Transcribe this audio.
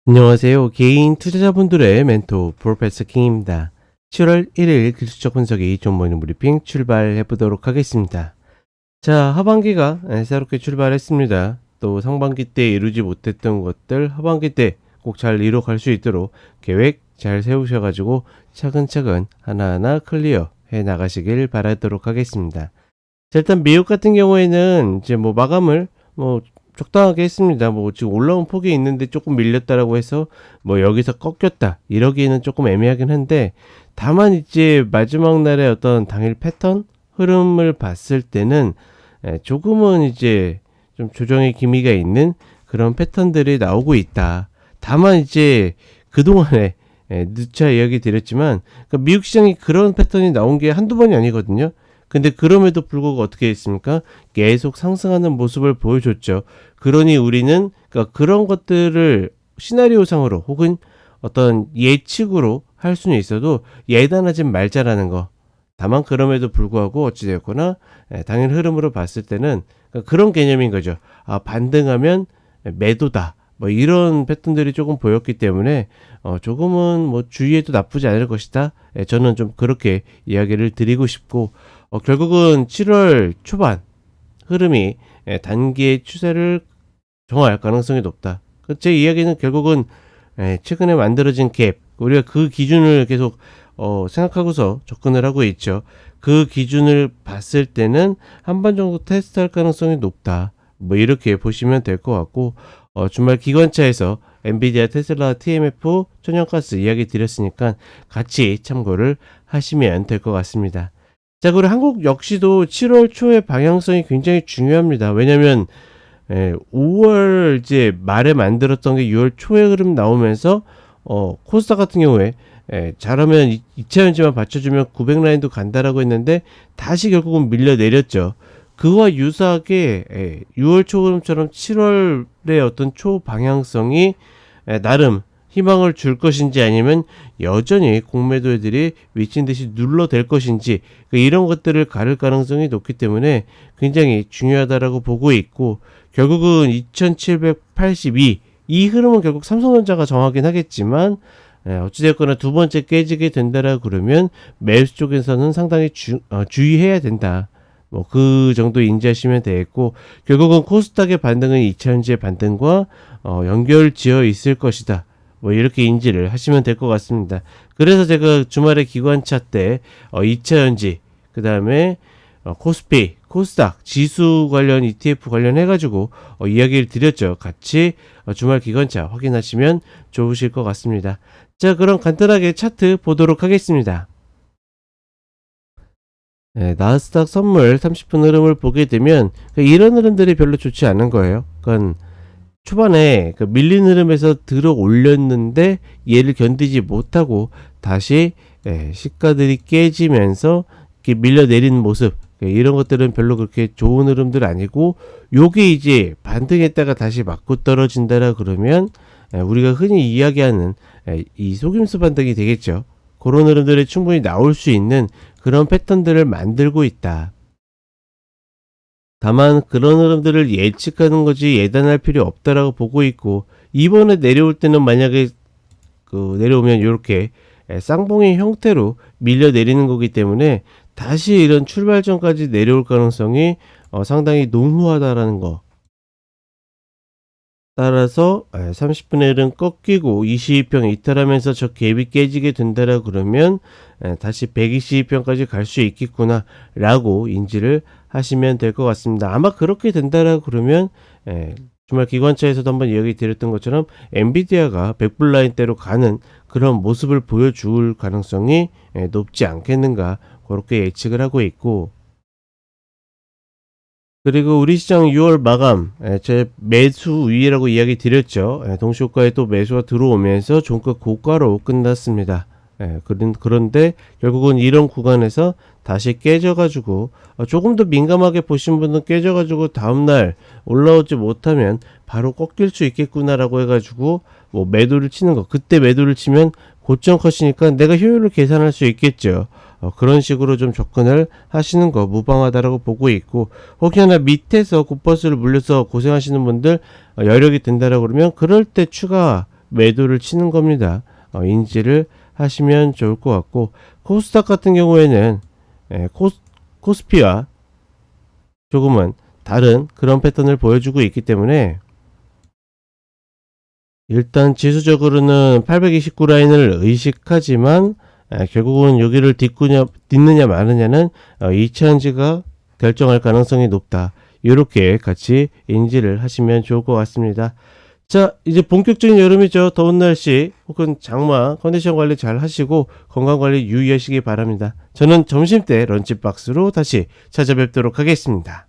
안녕하세요. 개인 투자자분들의 멘토 프로페서 킹입니다. 7월 1일 기술적 분석이 존모닝 브리핑 출발해 보도록 하겠습니다. 자, 하반기가 새롭게 출발했습니다. 또 상반기 때 이루지 못했던 것들 하반기 때 꼭 잘 이뤄갈 수 있도록 계획 잘 세우셔가지고 차근차근 하나하나 클리어 해 나가시길 바라도록 하겠습니다. 자, 일단 미국 같은 경우에는 이제 마감을 적당하게 했습니다. 지금 올라온 폭이 있는데 조금 밀렸다라고 해서 여기서 꺾였다 이러기에는 조금 애매하긴 한데, 다만 이제 마지막 날의 어떤 당일 패턴 흐름을 봤을 때는 조금은 이제 좀 조정의 기미가 있는 그런 패턴들이 나오고 있다. 다만 이제 그동안에 누차 이야기 드렸지만, 그러니까 미국 시장이 그런 패턴이 나온 게 한두 번이 아니거든요. 근데 그럼에도 불구하고 어떻게 했습니까? 계속 상승하는 모습을 보여줬죠. 그러니 우리는 그러니까 그런 것들을 시나리오상으로 혹은 어떤 예측으로 할 수는 있어도 예단하지 말자라는 거. 다만 그럼에도 불구하고 어찌되었거나 당일 흐름으로 봤을 때는 그러니까 그런 개념인 거죠. 반등하면 매도다. 이런 패턴들이 조금 보였기 때문에 조금은 주의해도 나쁘지 않을 것이다. 저는 좀 그렇게 이야기를 드리고 싶고, 결국은 7월 초반 흐름이 단기의 추세를 정할 가능성이 높다. 제 이야기는 결국은 최근에 만들어진 갭, 우리가 그 기준을 계속 생각하고서 접근을 하고 있죠. 그 기준을 봤을 때는 한 번 정도 테스트할 가능성이 높다. 이렇게 보시면 될 것 같고, 주말 기관차에서 엔비디아, 테슬라, TMF, 천연가스 이야기 드렸으니까 같이 참고를 하시면 될 것 같습니다. 자, 그리고 한국 역시도 7월 초의 방향성이 굉장히 중요합니다. 왜냐면 5월 이제 말에 만들었던 게 6월 초에 흐름 나오면서 코스닥 같은 경우에 잘하면 2차 연지만 받쳐주면 900라인도 간다라고 했는데 다시 결국은 밀려 내렸죠. 그와 유사하게 6월 초 흐름처럼 7월의 어떤 초 방향성이 나름 희망을 줄 것인지, 아니면 여전히 공매도들이 미친 듯이 눌러댈 것인지, 이런 것들을 가를 가능성이 높기 때문에 굉장히 중요하다라고 보고 있고, 결국은 2782 이 흐름은 결국 삼성전자가 정하긴 하겠지만, 어찌됐거나 두 번째 깨지게 된다라 그러면 매수 쪽에서는 상당히 주의해야 된다. 그 정도 인지하시면 되겠고, 결국은 코스닥의 반등은 2차전지의 반등과 연결 지어 있을 것이다. 이렇게 인지를 하시면 될 것 같습니다. 그래서 제가 주말에 기관차 때 2차전지, 그 다음에 코스피, 코스닥, 지수 관련 ETF 관련해가지고 이야기를 드렸죠. 같이 주말 기관차 확인하시면 좋으실 것 같습니다. 자, 그럼 간단하게 차트 보도록 하겠습니다. 나스닥 선물 30분 흐름을 보게 되면 이런 흐름들이 별로 좋지 않은 거예요. 그러니까 초반에 밀린 흐름에서 들어 올렸는데 얘를 견디지 못하고 다시 시가들이 깨지면서 이렇게 밀려내리는 모습, 이런 것들은 별로 그렇게 좋은 흐름들 아니고, 요게 이제 반등했다가 다시 맞고 떨어진다라 그러면 우리가 흔히 이야기하는 이 속임수 반등이 되겠죠. 그런 흐름들이 충분히 나올 수 있는 그런 패턴들을 만들고 있다. 다만 그런 흐름들을 예측하는 거지 예단할 필요 없다라고 보고 있고, 이번에 내려올 때는 만약에 내려오면 이렇게 쌍봉의 형태로 밀려 내리는 거기 때문에 다시 이런 출발점까지 내려올 가능성이 상당히 농후하다라는 거. 따라서 30분의 1은 꺾이고 22평 이탈하면서 저 갭이 깨지게 된다라 그러면 다시 122평까지 갈 수 있겠구나 라고 인지를 하시면 될 것 같습니다. 아마 그렇게 된다라 그러면 주말 기관차에서도 한번 이야기 드렸던 것처럼 엔비디아가 100불 라인대로 가는 그런 모습을 보여줄 가능성이 높지 않겠는가, 그렇게 예측을 하고 있고, 그리고 우리 시장 6월 마감, 제 매수 위라고 이야기 드렸죠. 동시효과에 또 매수가 들어오면서 종가 고가로 끝났습니다. 그런데 결국은 이런 구간에서 다시 깨져가지고 조금 더 민감하게 보신 분은 깨져가지고 다음날 올라오지 못하면 바로 꺾일 수 있겠구나라고 해가지고 매도를 치는 거, 그때 매도를 치면 고점 컷이니까 내가 효율을 계산할 수 있겠죠. 그런 식으로 좀 접근을 하시는 거 무방하다라고 보고 있고, 혹여나 밑에서 굿버스를 물려서 고생하시는 분들 여력이 된다라고 그러면 그럴 때 추가 매도를 치는 겁니다. 인지를 하시면 좋을 것 같고, 코스닥 같은 경우에는 코스피와 조금은 다른 그런 패턴을 보여주고 있기 때문에 일단 지수적으로는 829 라인을 의식하지만 결국은 여기를 딛느냐 마느냐는 2차전지가 결정할 가능성이 높다. 이렇게 같이 인지를 하시면 좋을 것 같습니다. 자, 이제 본격적인 여름이죠. 더운 날씨 혹은 장마 컨디션 관리 잘 하시고 건강 관리 유의하시기 바랍니다. 저는 점심때 런치박스로 다시 찾아뵙도록 하겠습니다.